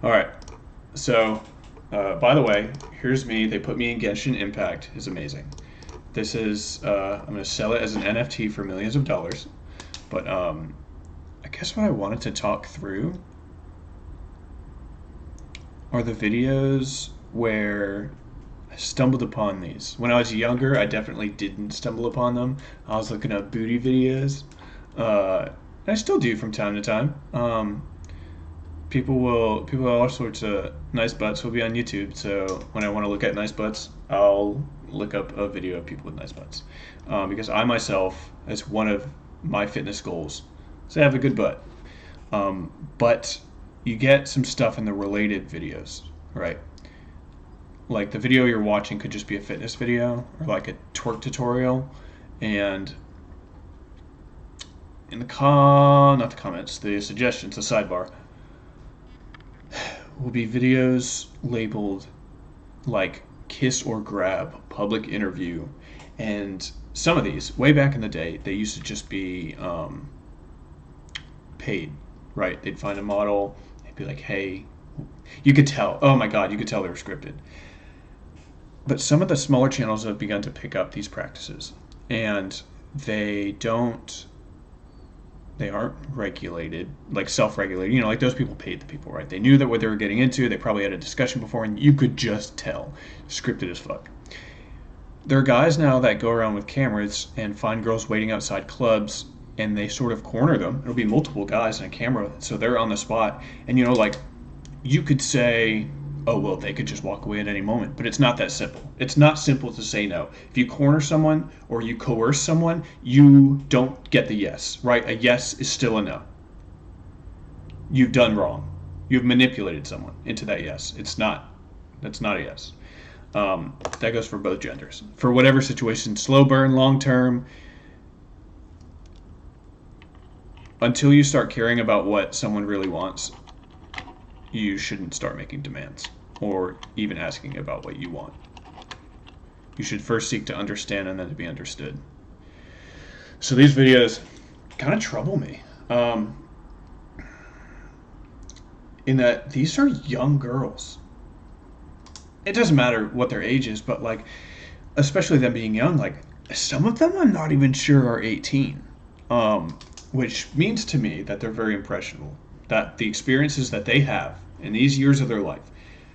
All right. So, by the way, here's me. They put me in Genshin Impact. It's amazing. This is I'm going to sell it as an NFT for millions of dollars. But I guess what I wanted to talk through are the videos where I stumbled upon these. When I was younger, I definitely didn't stumble upon them. I was looking up booty videos. I still do from time to time. People with all sorts of nice butts will be on YouTube. So when I want to look at nice butts, I'll look up a video of people with nice butts. Because I myself, as one of my fitness goals, is to have a good butt. But you get some stuff in the related videos, right? Like the video you're watching could just be a fitness video or like a twerk tutorial, and in the not the comments, the suggestions, the sidebar, will be videos labeled like kiss or grab, public interview, and some of these, way back in the day, they used to just be paid, right? They'd find a model, they'd be like, hey, you could tell, oh my God, you could tell they were scripted. But some of the smaller channels have begun to pick up these practices, and they don't they aren't regulated, like self-regulated. You know, like those people paid the people, right? They knew that what they were getting into. They probably had a discussion before, and you could just tell, scripted as fuck. There are guys now that go around with cameras and find girls waiting outside clubs, and they sort of corner them. It'll be multiple guys and a camera, so they're on the spot. And you know, like you could say, oh well, they could just walk away at any moment, but it's not that simple. It's not simple to say no. If you corner someone or you coerce someone, you don't get the yes, right? A yes is still a no. You've done wrong. You've manipulated someone into that yes. That's not a yes. That goes for both genders. For whatever situation, slow burn, long term, until you start caring about what someone really wants, you shouldn't start making demands or even asking about what you want. You should first seek to understand and then to be understood. So these videos kind of trouble me. In that these are young girls. It doesn't matter what their age is, but like, especially them being young, like some of them I'm not even sure are 18. Which means to me that they're very impressionable. That the experiences that they have in these years of their life,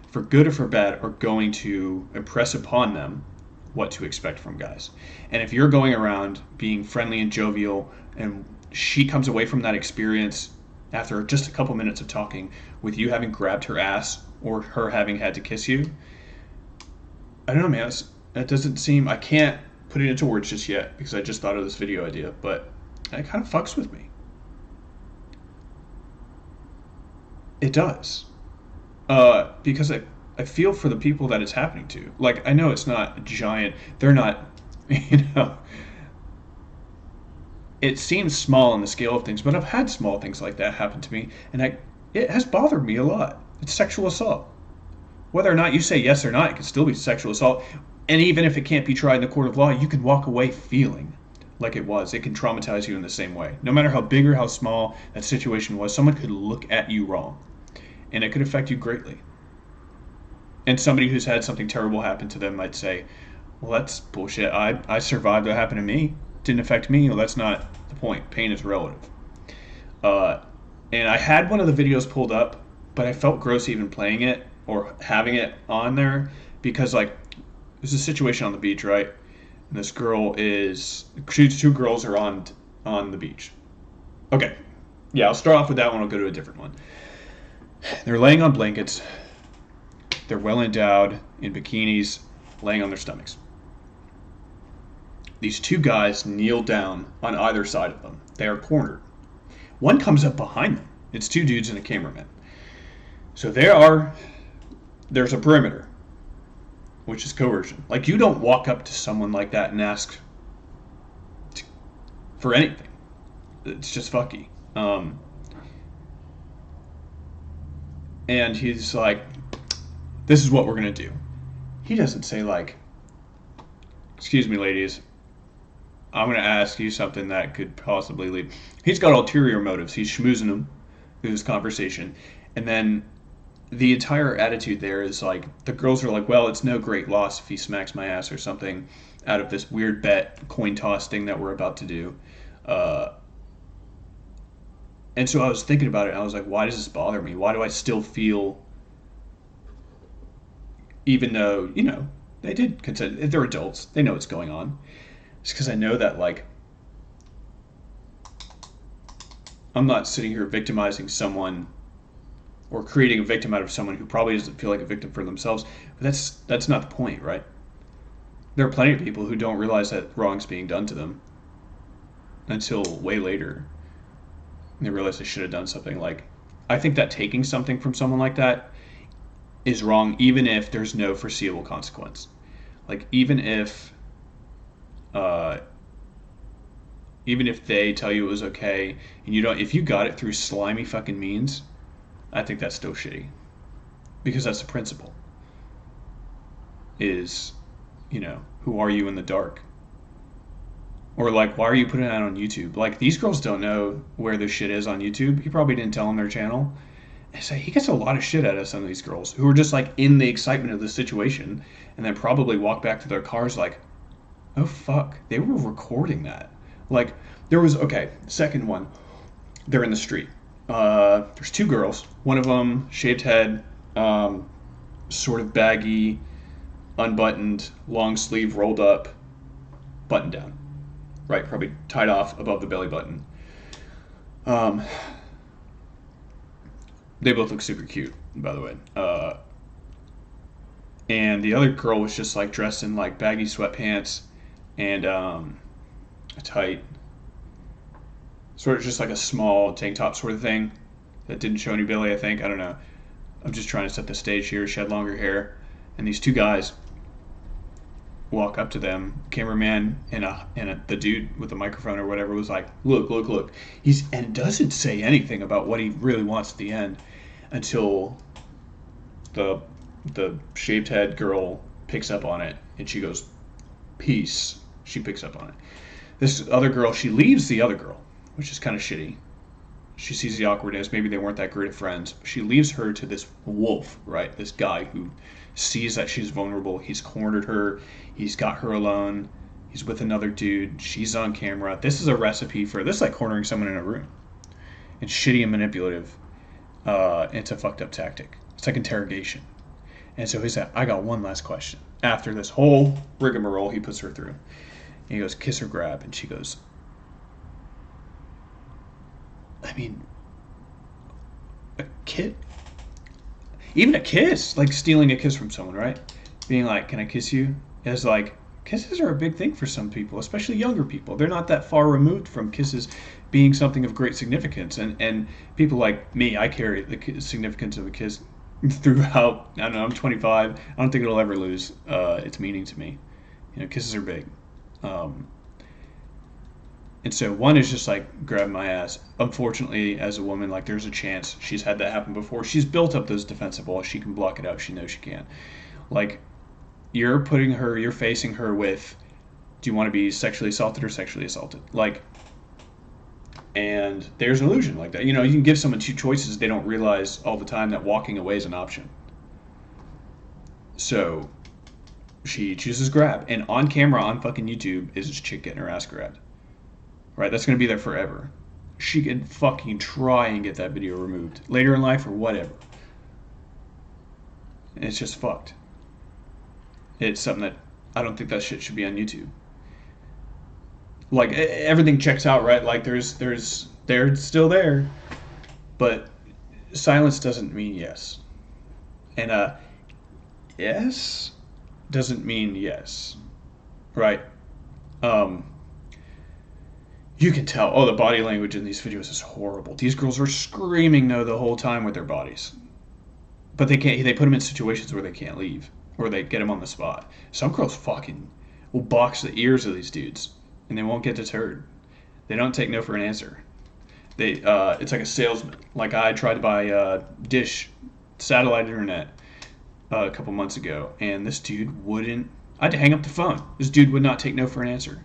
for good or for bad, are going to impress upon them what to expect from guys. And if you're going around being friendly and jovial, and she comes away from that experience after just a couple minutes of talking with you having grabbed her ass or her having had to kiss you, I don't know, man. That doesn't seem. I can't put it into words just yet because I just thought of this video idea, but it kind of fucks with me. It does. Because I feel for the people that it's happening to. Like, I know it's not a giant, they're not, you know, it seems small in the scale of things, but I've had small things like that happen to me, and it has bothered me a lot. It's sexual assault. Whether or not you say yes or not, it can still be sexual assault. And even if it can't be tried in the court of law, you can walk away feeling like it was. It can traumatize you in the same way. No matter how big or how small that situation was, someone could look at you wrong, and it could affect you greatly. And somebody who's had something terrible happen to them might say, well, that's bullshit. I survived what happened to me. It didn't affect me. Well, that's not the point. Pain is relative. And I had one of the videos pulled up, but I felt gross even playing it or having it on there because, like, there's a situation on the beach, right? And this girl is... Two girls are on the beach. Okay. Yeah, I'll start off with that one. I'll go to a different one. They're laying on blankets. They're well endowed in bikinis, laying on their stomachs. These two guys kneel down on either side of them. They are cornered. One comes up behind them. It's two dudes and a cameraman. So there's a perimeter, which is coercion. Like, you don't walk up to someone like that and ask for anything. It's just fucky. And he's like, this is what we're going to do. He doesn't say, like, excuse me, ladies, I'm going to ask you something that could possibly lead. He's got ulterior motives. He's schmoozing them through this conversation. And then the entire attitude there is like the girls are like, well, it's no great loss if he smacks my ass or something out of this weird bet coin toss thing that we're about to do. Uh, and so I was thinking about it, and I was like, why does this bother me? Why do I still feel, even though, they did consent, they're adults, they know what's going on. It's because I know that, like, I'm not sitting here victimizing someone or creating a victim out of someone who probably doesn't feel like a victim for themselves. But that's not the point, right? There are plenty of people who don't realize that wrong's being done to them until way later. And they realize they should have done something. Like, I think that taking something from someone like that is wrong, even if there's no foreseeable consequence. Like, uh, even if they tell you it was okay, and you don't, if you got it through slimy fucking means, I think that's still shitty, because that's the principle. Is, who are you in the dark? Or like, why are you putting it out on YouTube? Like, these girls don't know where this shit is on YouTube. He probably didn't tell them their channel. And so he gets a lot of shit out of some of these girls who are just like in the excitement of the situation, and then probably walk back to their cars like, oh fuck, they were recording that. Like, there was, okay, second one, they're in the street. There's two girls. One of them, shaved head, sort of baggy, unbuttoned, long sleeve, rolled up, button down. Right, probably tied off above the belly button. Um, they both look super cute, by the way. And the other girl was just like dressed in like baggy sweatpants and a tight, sort of just like a small tank top sort of thing that didn't show any belly, I think. I don't know. I'm just trying to set the stage here. She had longer hair. And these two guys walk up to them. Cameraman and the dude with the microphone or whatever was like, look, look, look. And doesn't say anything about what he really wants at the end until the shaved head girl picks up on it and she goes, peace. She picks up on it. This other girl, she leaves the other girl, which is kind of shitty. She sees the awkwardness. Maybe they weren't that great of friends. She leaves her to this wolf, right? This guy who sees that she's vulnerable. He's cornered her. He's got her alone. He's with another dude. She's on camera. This is a recipe for this, like cornering someone in a room. It's shitty and manipulative. It's a fucked up tactic. It's like interrogation. And so he's like, I got one last question. After this whole rigmarole he puts her through. And he goes, kiss or grab. And she goes, I mean, a kid, even a kiss, like stealing a kiss from someone, right? Being like, can I kiss you? Is like, kisses are a big thing for some people, especially younger people. They're not that far removed from kisses being something of great significance. And people like me, I carry the significance of a kiss throughout. I don't know, I'm 25. I don't think it'll ever lose its meaning to me. Kisses are big. And so one is just like grab my ass. Unfortunately, as a woman, like there's a chance she's had that happen before. She's built up those defensive walls. She can block it out. She knows she can. Like you're facing her with, do you want to be sexually assaulted or sexually assaulted? Like, and there's an illusion like that. You can give someone two choices. They don't realize all the time that walking away is an option. So she chooses grab. And on camera on fucking YouTube is this chick getting her ass grabbed. Right, that's going to be there forever. She could fucking try and get that video removed later in life or whatever. And it's just fucked. It's something that I don't think that shit should be on YouTube. Like everything checks out, right? Like they're still there, but silence doesn't mean yes, and yes doesn't mean yes, right? You can tell, the body language in these videos is horrible. These girls are screaming no the whole time with their bodies. But they put them in situations where they can't leave. Or they get them on the spot. Some girls fucking will box the ears of these dudes. And they won't get deterred. They don't take no for an answer. It's like a salesman. Like I tried to buy Dish satellite internet a couple months ago. And this dude wouldn't... I had to hang up the phone. This dude would not take no for an answer.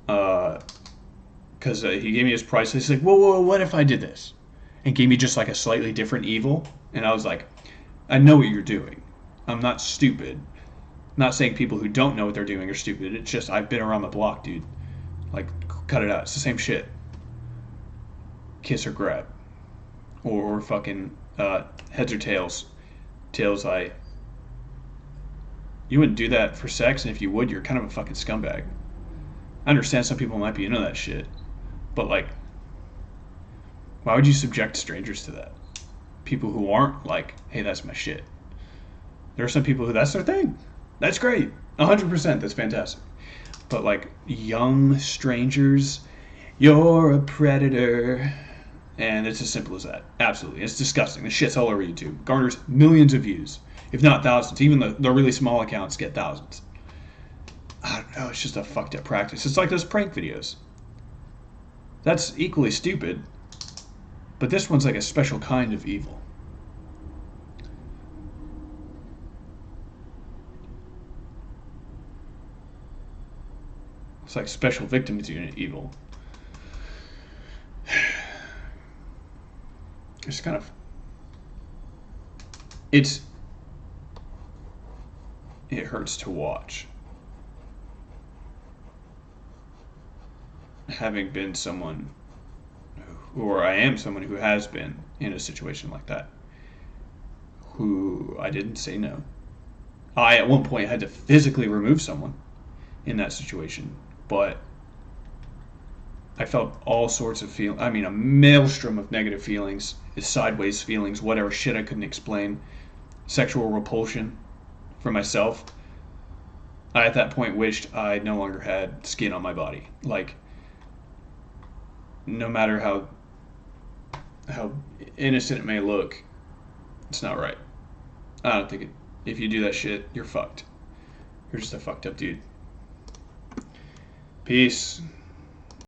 Because he gave me his price. He's like, whoa, what if I did this? and gave me just like a slightly different evil. And I was like, I know what you're doing. I'm not stupid. I'm not saying people who don't know what they're doing are stupid. It's just I've been around the block, dude. Like, cut it out. It's the same shit. Kiss or grab. Or fucking heads or tails. Tails, you wouldn't do that for sex, and if you would, you're kind of a fucking scumbag. I understand some people might be into that shit, but like, why would you subject strangers to that? People who aren't like, hey, that's my shit. There are some people who that's their thing. That's great. 100%. That's fantastic. But like, young strangers, you're a predator. And it's as simple as that. Absolutely. It's disgusting. The shit's all over YouTube. Garners millions of views, if not thousands. Even the really small accounts get thousands. I don't know. It's just a fucked up practice. It's like those prank videos. That's equally stupid. But this one's like a special kind of evil. It's like special victims unit evil. It's kind of... It hurts to watch. Having been someone, or I am someone who has been in a situation like that, who I didn't say no. I, at one point, had to physically remove someone in that situation, but I felt all sorts of feelings. I mean, a maelstrom of negative feelings, sideways feelings, whatever shit I couldn't explain, sexual repulsion for myself. I, at that point, wished I no longer had skin on my body. Like, no matter how innocent it may look, it's not right. I don't think it. If you do that shit, you're fucked. You're just a fucked up dude. Peace.